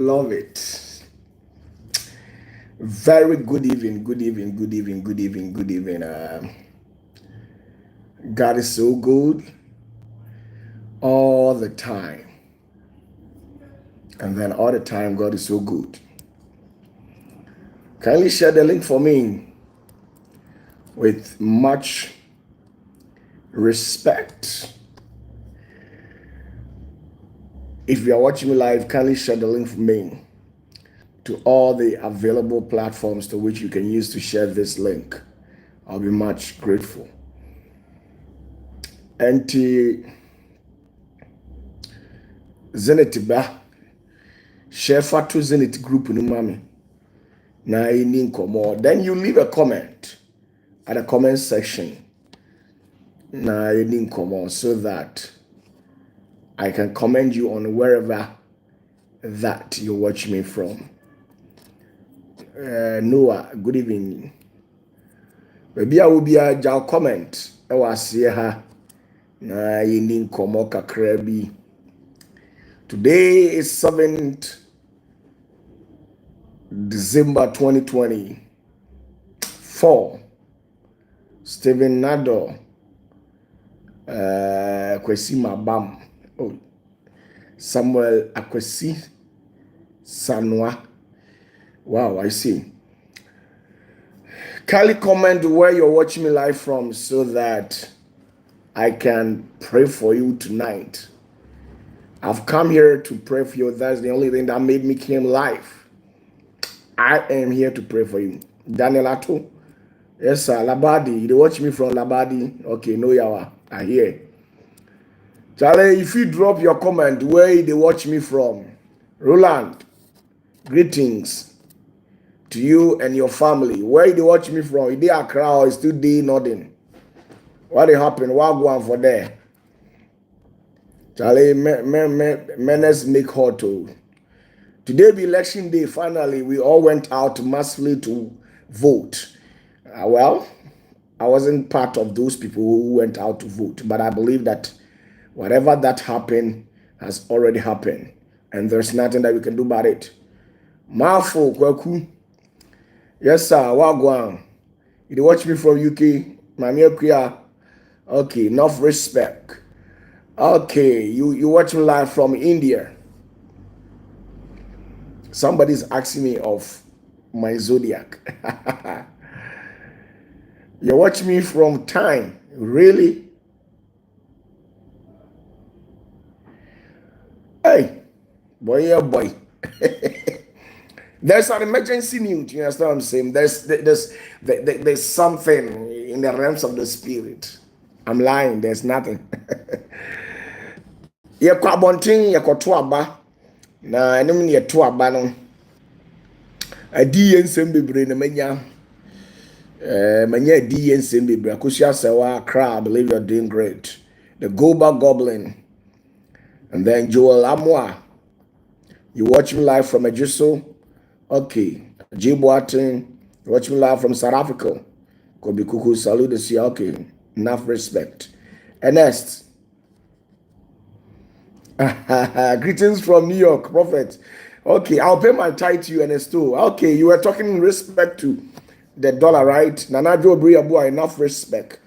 Love it. Very good evening, good evening, good evening, good evening, good evening. God is so good all the time. And then all the time, God is so good. Kindly share the link for me with much respect. If you are watching me live, kindly share the link for me to all the available platforms to which you can use to share this link. I'll be much grateful. And Zenit ba share to Zenit group no mami. Na any more. Then you leave a comment at the comment section. Na any more so that I can comment you on wherever that you watch me from. Noah, good evening. Maybe I will be a jail comment. I was here. Na any more kakrabi. Today is 7th December 2024. Stephen Nado, Kwesi Mabam, Samuel Akwesi Sanwa. Wow, I see. Kindly comment where you're watching me live from so that I can pray for you tonight. I've come here to pray for you. That's the only thing that made me come live. I am here to pray for you. Daniel Ato. Yes, sir. Labadi. You watch me from Labadi. Okay, no yawa. I hear. Charlie, if you drop your comment where they watch me from. Roland, greetings to you and your family. Where they watch me from? Is they Accra or is still day nothing? What happened? What go on for there? Charlie, menace make hot too. Today be election day. Finally, we all went out massively to vote. Well, I wasn't part of those people who went out to vote, but I believe that whatever that happened has already happened, and there's nothing that we can do about it. Mafo Kwaku. Yes, sir. Wagwan. You watch me from UK. Mami Okuya. Okay, enough respect. Okay, you watch me live from India. Somebody's asking me of my zodiac. You watch me from time. Really? Hey, boy, yeah, boy. There's an emergency news. You understand what I'm saying? There's something in the realms of the spirit. I'm lying. There's nothing. You kwa bonting, you kwa tuaba. Na enemy ye tuaba no. Adi yensem bebre na manya. Manya di yensem bebre. Akusia sewa Accra. I believe you're doing great. The Goba Goblin. And then Joel Amwa. You watch me live from Ejiso. Okay. Jibuatin. You watch me live from South Africa. Kobi Kuku salute the okay. Enough respect. Ernest. Greetings from New York, Prophet. Okay, I'll pay my tithe to you, Ernesto. Okay, you were talking in respect to the dollar, right? Nana Joe Briabua, enough respect.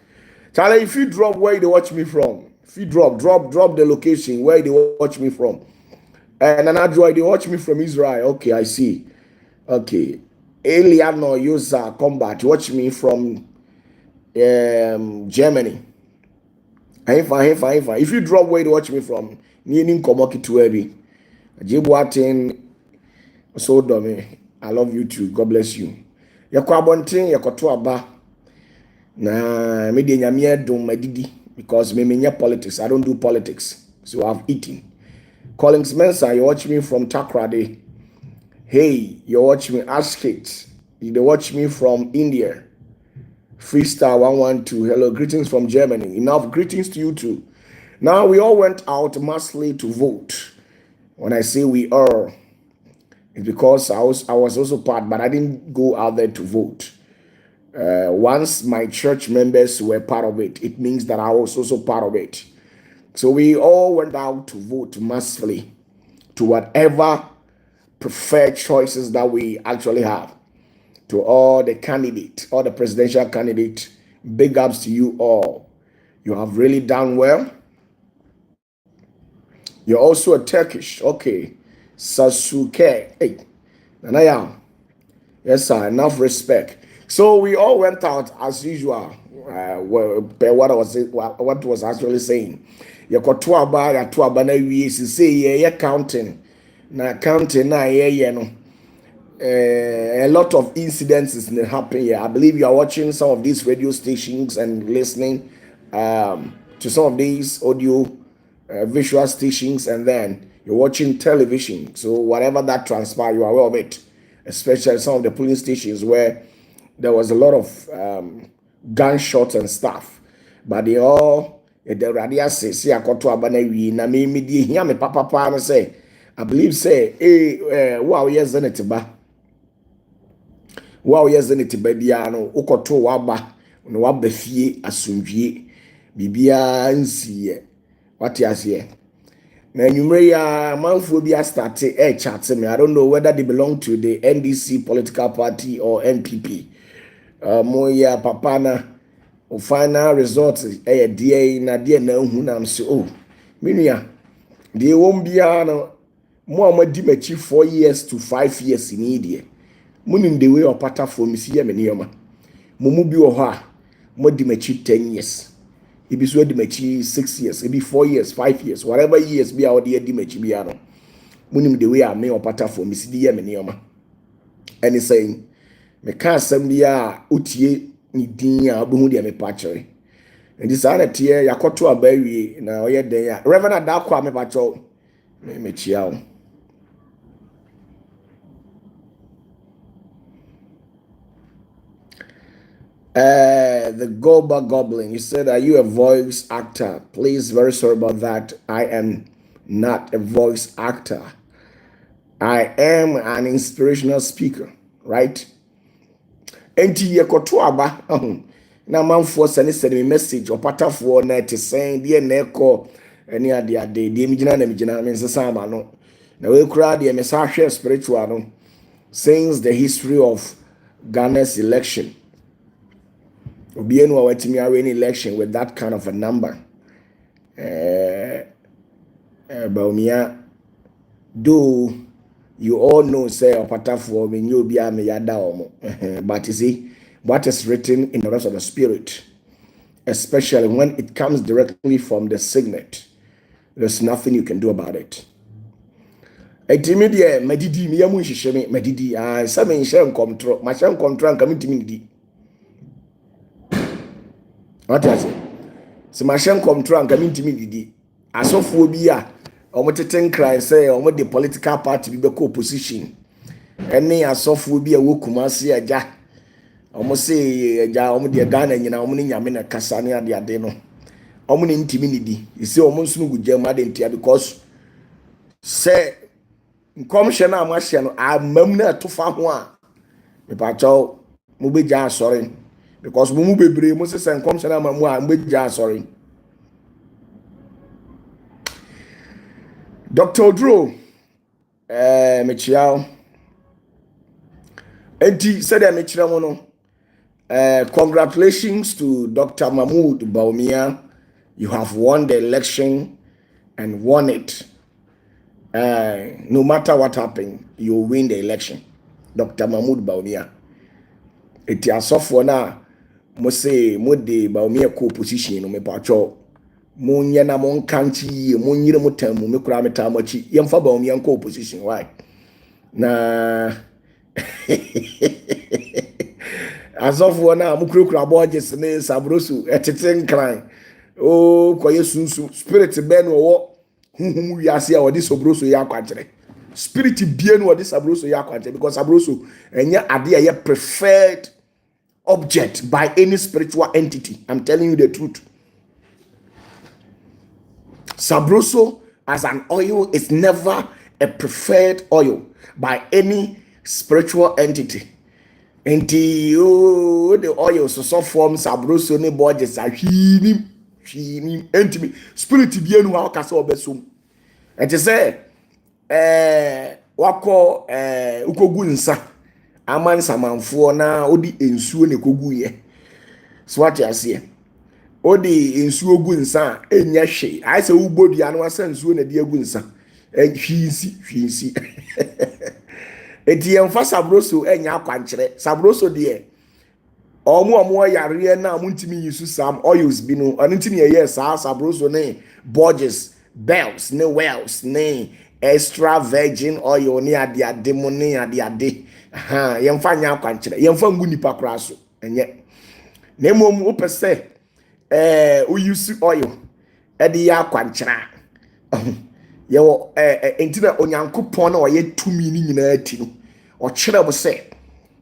Charlie, if you drop where they watch me from, if you drop the location where they watch me from. And Nana Joe, they watch me from Israel. Okay, I see. Okay. Eliano Yosa Combat, watch me from Germany. Fine. If you drop where they watch me from, meaning Komoki to Ebi. Jibuatin, so dummy. I love you too. God bless you. Yakwabontin, Yakotuaba. Na me de nyame dum madidi because me menya politics. I don't do politics. So I've eaten. Collins Mensa, you watch me from Takrade. Hey, you watch me Ask It. You watch me from India. Freestar 112. Hello, greetings from Germany. Enough greetings to you too. Now we all went out massively to vote. When I say we all, it's because I was also part, but I didn't go out there to vote. Once my church members were part of it, it means that I was also part of it. So we all went out to vote massively to whatever preferred choices that we actually have. To all the candidates, all the presidential candidates, big ups to you all. You have really done well. You're also a Turkish. Okay. Sasuke. Hey, Nanaya. Yes, sir. Enough respect. So we all went out as usual. What was actually saying. You got two aba na we say yeah counting. Na counting na yeah no. A lot of incidents happen here. I believe you are watching some of these radio stations and listening to some of these audio visual stations, and then you're watching television. So whatever that transpires, you are aware of it. Especially some of the polling stations where there was a lot of gunshots and stuff. But they all, the radio says, see, I got to abandon na me hear me papa say, I believe say, hey, wow, yes, then it's ba. Wow, yes, then it's bediano, ukoto waba, no wabefie, asumvie, bibia nsi, what you say. Now, you may manphobia started chatting me. I don't know whether they belong to the NDC political party or NPP. Moya papana, final results, dear na dear no hunam so. Oh, Minia, they won't be no more dimechi 4 years to 5 years in India. Munim the way OPATAFUOR Misia Menioma. Mumubi oha, more dimechi 10 years. It be so dimechi 6 years, it be 4 years, 5 years, whatever years be out there dimechi be ano. Munim the way I may OPATAFUOR Misia Menioma. And he's saying, me can't send ya utie ni dinya abuhu dia me pachere. And this anati ya koto abawi na oye den ya. Reverend Adakwa me pacho me chiao. The Goba Goblin, you said, are you a voice actor? Please, very sorry about that. I am not a voice actor. I am an inspirational speaker, right? Enti ye koto aba na manfo send me message OPATAFUOR na te send de na eko eni ade de mi gina na mi gina me nsesa ama no na we kura de me sa hwe spiritual no since the history of Ghana's election. Obienu awatimi awin election with that kind of a number. Baumia, do you all know say OPATAFUOR me you be me yada omo. But you see what is written in the rest of the spirit, especially when it comes directly from the signet, there's nothing you can do about it. Etimidie medidi mi yamu hihye medidi sa me nhye nkomtro ma hye nkomtro anka mitimidi. What is it? So ma hye nkomtro anka mitimidi. Asofuo bi a omoteten cry say omo the political party bi be opposition. Eni asofuo bi a wo Kumasi aja. Omo say aja omo de Ghana nyina omo ni nyame na kasa ne ade no. Omo ni ntimidi. You say omo nsunu gujam ade ntia because say nkomhye na amahye no amam na tofa ho a me pa chaw mo beja asore because mo mu bebre mo se nkomhye na amamu a mo beja asore. Dr. Odro mechiao enti said mechira mo no congratulations to Dr. Mahmoud Bawumia. You have won the election and won it. No matter what happened, you win the election. Dr. Mahmoud Bawumia. Eti asofo na mo say mo de Bawumia ko position no me pacho. Mo nye na mo nkanchi mo nyire mo tamu me kura meta machi yemfa Bawumia ko position why? Na asofo na mo kura budget ne sabrosu eteten kran. Oh, koye sunsu spirit ben wo huhum wiase a odi sobroso ya kwakere. Spirit bie no odi sabroso ya kwakere because sabroso enya ade a preferred object by any spiritual entity. I'm telling you the truth. Sabroso as an oil is never a preferred oil by any spiritual entity. Until the oil so form sabroso ne budgets are him entity spirit bie no how kasa obesum. And to say wako ukogu nsa amansa manfo na odi ensuo ne kogu ye so what you see odi ensuo gu nsa enya hwe ai se ubodua no asa nsuo na de agu nsa hwinsi eti emfa sabroso enya akwankyere sabroso de omo yare na muntimi yisu sam oils bi no anintimi ye sabroso ne Borges bells ne wells ne extra virgin oil ne ade mo ne ade yemfa nya akwankyere yemfa ngu nipa kora so enye na mom opese use oil ede ya akwankyere yewo entina onyankopon na oye tumi ni nyina ati no o kyerɛ bo se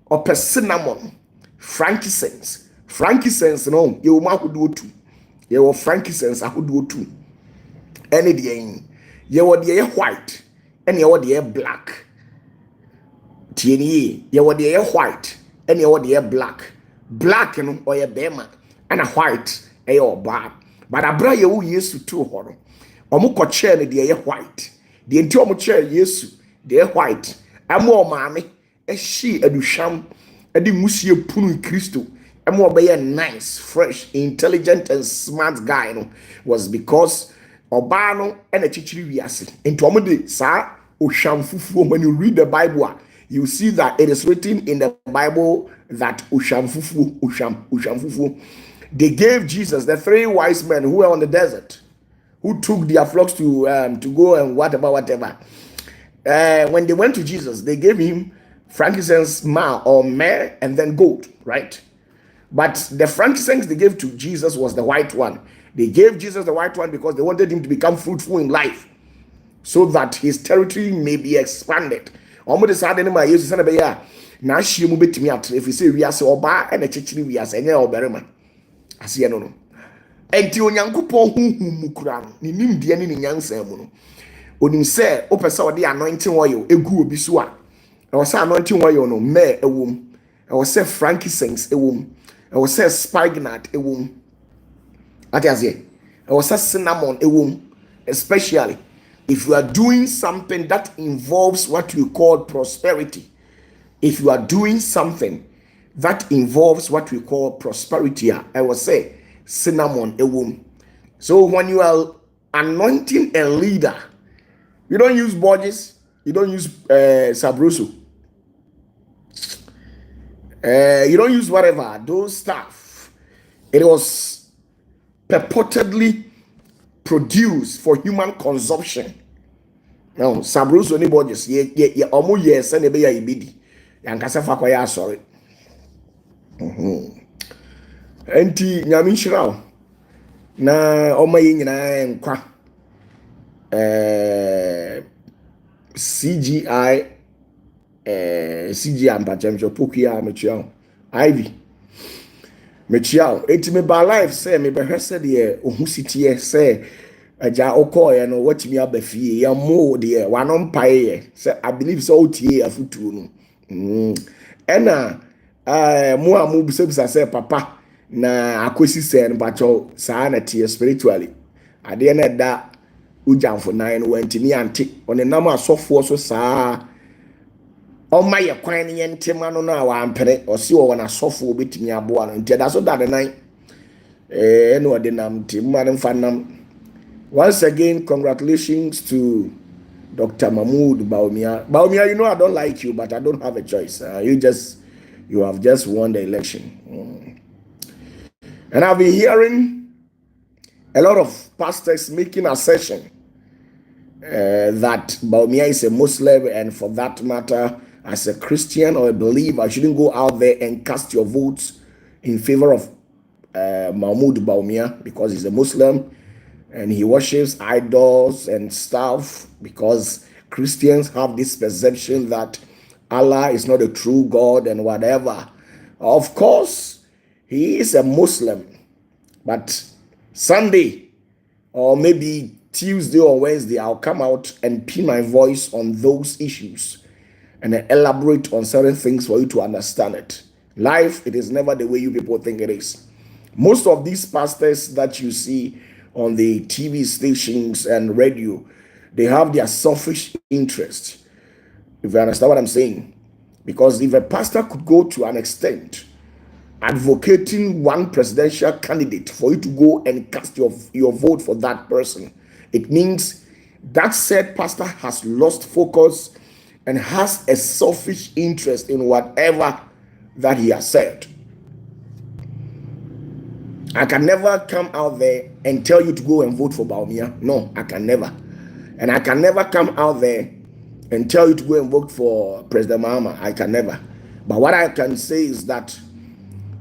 opɛ cinnamon frankincense no yewo mahodo otu yewo frankincense ahodo otu ene de yen yewo de ye white ene yewo de ye black tieni yewo de ye white ene yewo de ye black no oye bema ana white oba but abra yewo Yesu tu ho no omo kɔkyɛ ne de ye white de nti omo kyɛ Yesu de ye white amo maame ehyi aduhwam edi musie punu Kristo amo obeye nice fresh intelligent and smart guy no was because oba no ena chichiri wiase nti omo de saa ohwam fufuo. When you read the Bible you see that it is written in the Bible that ohwam fufuo they gave Jesus the 3 wise men who were on the desert, who took their flocks to go and whatever. When they went to Jesus, they gave him frankincense, myrrh, and then gold, right? But the frankincense they gave to Jesus was the white one. They gave Jesus the white one because they wanted him to become fruitful in life, so that his territory may be expanded. Almost decided in my years, son of a year. Now she will be to me if you say we are so bad and a chichi we are saying, oh, Berman. I see, no. Enti onyankopon huhum mukura ni nimdie ni nyansa mu no onim se opesa ode anointing oil egu obi so a e wo se anointing oil no me ewom e wo se frankincense ewom e wo se spikenard ewom atiazie e wo se cinnamon ewom, especially if you are doing something that involves what we call prosperity. If you are doing something that involves what we call prosperity, I will say cinnamon ewom. So when you are anointing a leader, you don't use Borges, you don't use sabroso, you don't use whatever those stuff. It was purportedly produced for human consumption. Now sabroso ni Borges ye omo yes na be ya ibidi yankasa fa kwa ya sorry. Enti nyame nhyira na oma yi nyina nkwa CGI ampachemcho pokia mechiao Ivy mechiao enti me ba life say me be hwese de ohusitie say aja okoye no watimi abafie ya mo de wano mpae say I believe so otie afutuo no ena mo amu bisabisa say papa na akosi sen bacho saa na tie spiritually ade na da ujamfo nan wantimi ante one nam asofo so saa o maye kwan ne yentema no na wa ampere o si wo na asofo obetimi aboa no ntia da so da de nan no de nam tim man fanam. Once again, congratulations to Dr. Mahmoud Baumia. Baumia, you know I don't like you, but I don't have a choice. You have just won the election. And I've been hearing a lot of pastors making assertion that Baumia is a Muslim, and for that matter, as a Christian or a believer, I shouldn't go out there and cast your votes in favor of Mahmoud Baumia because he's a Muslim and he worships idols and stuff, because Christians have this perception that Allah is not a true God and whatever. Of course, he is a Muslim, but Sunday or maybe Tuesday or Wednesday, I'll come out and pin my voice on those issues and elaborate on certain things for you to understand it. Life, it is never the way you people think it is. Most of these pastors that you see on the TV stations and radio, they have their selfish interest. If you understand what I'm saying. Because if a pastor could go to an extent advocating one presidential candidate for you to go and cast your vote for that person, it means that said pastor has lost focus and has a selfish interest in whatever that he has said. I can never come out there and tell you to go and vote for Baumia. No, I can never. And I can never come out there and tell you to go and vote for President Mahama. I can never. But what I can say is that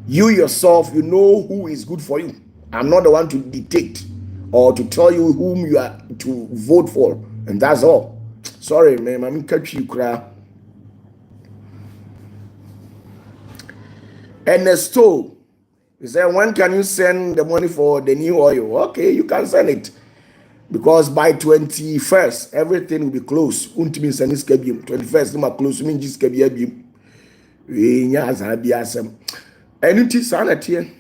you yourself, you know who is good for you. I'm not the one to dictate or to tell you whom you are to vote for. And that's all. Sorry, man. I'm catch you cry. Ernesto, he said, when can you send the money for the new oil? Okay, you can send it. Because by 21st, everything will be closed. 21st, no close. We just keep you. We have be awesome. And it is sanity. And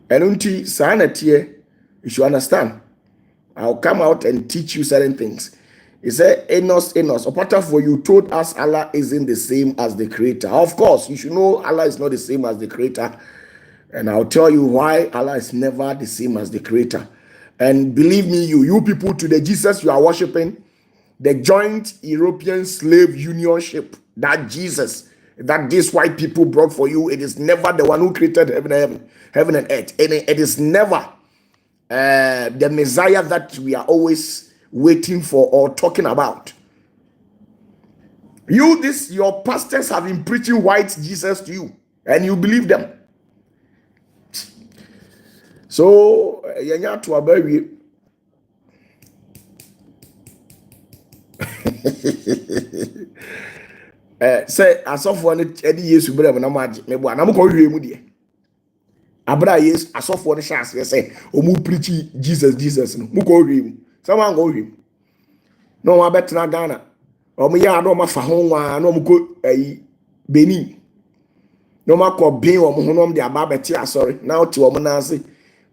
it is sanity. You should understand. I'll come out and teach you certain things. He said, Enos, OPATAFUOR, you told us Allah isn't the same as the creator. Of course, you should know Allah is not the same as the creator. And I'll tell you why Allah is never the same as the creator. And believe me, you people, to the Jesus you are worshiping, the joint European slave union ship, that Jesus, that these white people brought for you, it is never the one who created heaven and earth. And it is never the Messiah that we are always waiting for or talking about. Your pastors have been preaching white Jesus to you, and you believe them. So, yanya to abawi. Say asofo ne edi Yesu bere na maji me bo na mo ko hwe mu de. Abra Yesu asofo ne chance say omu preach Jesus no mo ko hwe mu. Someone go hwe. No ma betra Ghana. Omo ya do ma fa ho nwa no mo ko Benin. No ma ko bin omo ho no de aba beti asori. Na o ti omo na ase.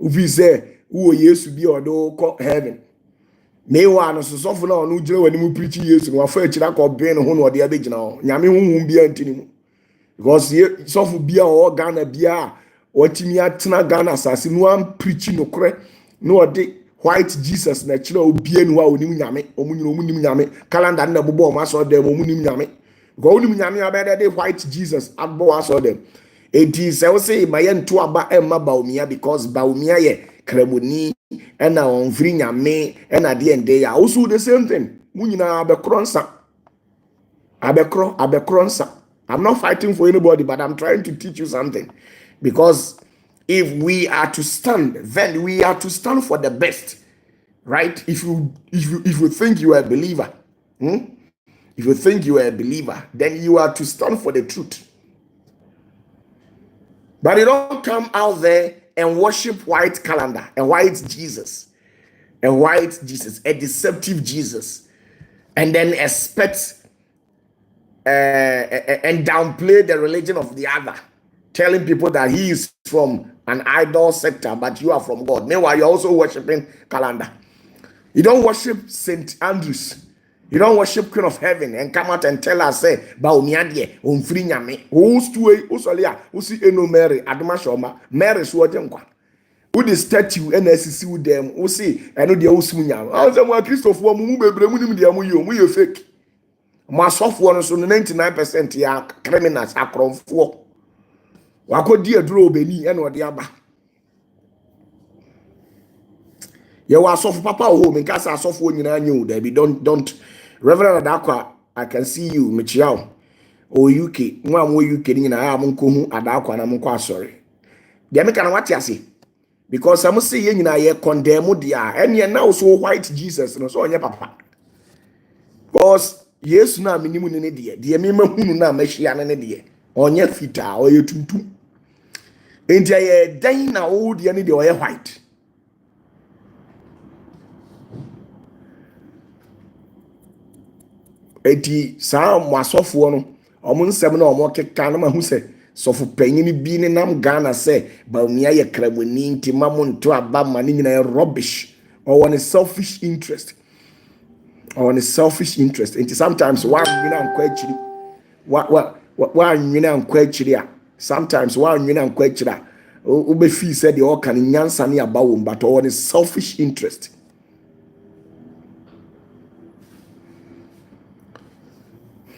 Uvi say wo Yesu bi odo ko heaven. Me wa no so for na no gire wani mu preach Yesu no afa akira ko bin no ho no de abegina ho. Nyame honhom bia ntini mu. Because so for bia o Ghana bia watimi atena Ghana asase no am preach no kore no de white Jesus na kire obia no wa onim nyame omunyino nyame calendar na bobo o ma so dem omunim nyame go onim nyame abede de white Jesus agbo aso dem enti se wo say maye nto aba emma Baumia because Baumia ye kremoni ena onfiri nyame ena de ende ya also the same thing munyina abekronsa. I'm not fighting for anybody, but I'm trying to teach you something. Because if we are to stand, then we are to stand for the best, right? If you think you are a believer, if you think you are a believer, then you are to stand for the truth. But you don't come out there and worship white calendar, a white Jesus, a deceptive Jesus, and then expect and downplay the religion of the other, telling people that he is from an idol sector, but you are from God. Meanwhile, you're also worshiping calendar. You don't worship St. Andrews. You don't worship Queen of Heaven and come out and tell us, say, Baumia unfree nyame. Who's to Usolia, Usi Eno Mary, Adama Shoma, Mary Swajenkwa. Who the statue and SEC with them, who see, I know the Osmunya. I was a Christopher Mumbe Bremunim, the Amuyo, we fake. My software so 99% ya criminals akron fo. Wakodi aduro beni ene ode aba. Ye wa soft papa o me kasa soft nyina anyu there be don't Reverend Adakwa, I can see you Michiao o UK nwa mo UK nyina ya mo nkohu Adakwa na mo kwa sorry. Dia me kana wate ase because am say ye nyina ye condemn dia ene na so white Jesus no so onye papa. Because yes na minimu ne de me mahunu na mahia ne de onye fita oye tuntum enti ye dan na o de ne de oye white enti sa mo asofo no omo nsem na omo keka na mahu se sofo panyini bi ne nam Ghana se Baumia ye kraboni nti mamo nto aba ma ne nyina rubbish or on a selfish interest. Or on a selfish interest. And sometimes one and question one and question. Sometimes one and question. Ube fee said the all can nyansani about, but on a selfish interest.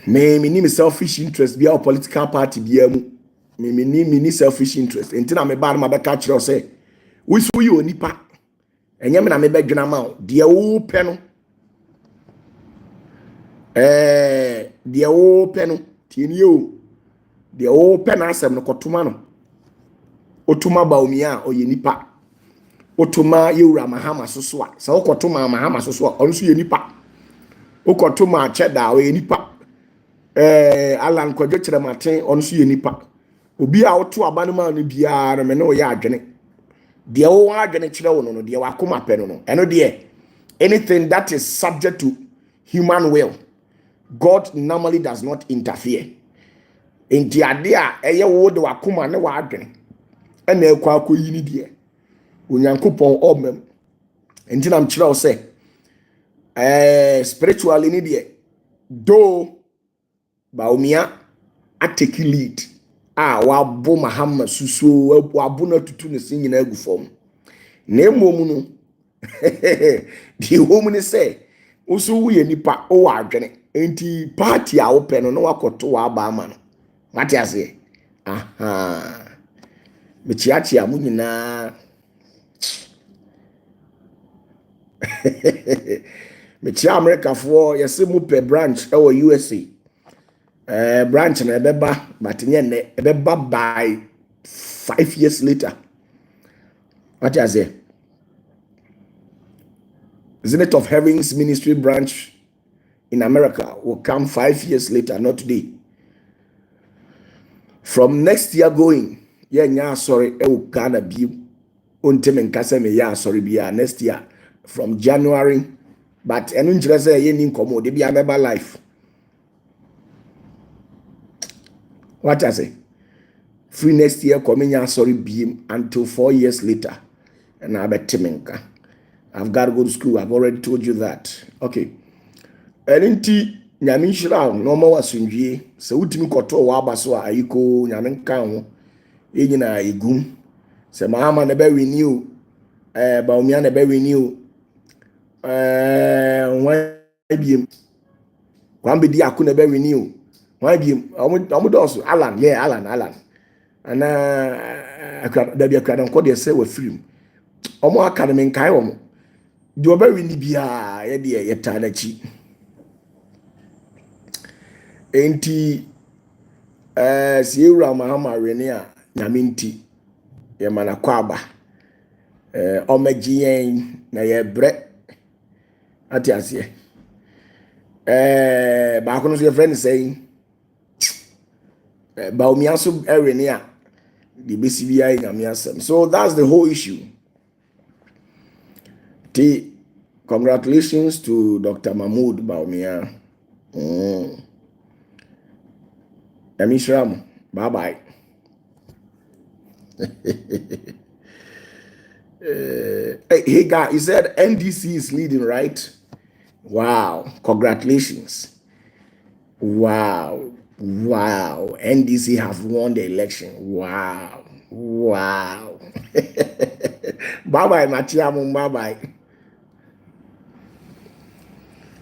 Me name selfish interest be our political party be me name selfish interest. Until I'm a bad mother catch you say, we saw you nipa. And yamina me beg na ma deɛ wo pɛ no deɛ wo pɛ no tieni o deɛ wo pɛ na asɛm no kɔtoma no otuma ba omia oyɛ nipa otuma yewura mahama soso a sɛ wokɔtoma mahama soso a ɔno so yɛ nipa wokɔtoma cheda oyɛ nipa alan kwadwo kyerɛ maten ɔno so yɛ nipa obi a woto aba no ma no biara me ne oyɛ adwene deɛ wo adwene kyerɛ wo no deɛ wakoma pɛ no ɛno deɛ anything that is subject to human will, God normally does not interfere. Enti ade a ɛyɛ wo de wakoma ne wadwene ɛna ɛkɔ akɔyi ni deɛ onyankopɔn ɔmam. Enti na mkyerɛ wo sɛ spiritually ni deɛ do baomia ateki lead wabo mahama susu wabo na tutu ne sin nyina agu fam na emom no di hom ne say usu ye nipa o adwene enti party a wo pɛ no na wakoto wa ba ama no mate ase aha me chiachia mu nyina me chia America for yesi mu pe branch e USA branch na ebeba but nye ne ebeba by 5 years later. What you say? Zenith of Heaven's ministry branch in America will come 5 years later, not today. From next year going, yeah, sorry, I will kind of be until sorry, be next year from January. But I don't just say any income, they be a member life. What I say? Free next year coming sorry beam until 4 years later. And I bet Timenka. I've got to go to school. I've already told you that. Okay. And inti nyamin shira no ma wasunjie. Se utimi koto wa abaso a ayiko nyamin kan ho. E nyina egum. Se mahama ne be renew. Ba umia ne be renew. Wan biem. Kwan be di aku ne be renew. Wan biem. Omudoso Alan. Yeah, Alan. Ana da bia kwa nko de se wa film. Omo academy nkai omo. De oberi ni bia ye de ye tanachi. Enti si ewura mahama rene a nyaminti ye mana kwaba omaji yen na ye bre ati ase ba kono so ye friend say ba omi aso rene a the BCBI nyamiasem. So that's the whole issue. Congratulations to Dr. Mahmoud Baumia. Amishram, bye bye. Hey guy, you said NDC is leading, right? Wow, congratulations. Wow. NDC have won the election. Wow. Bye bye, Matiamu. Bye bye.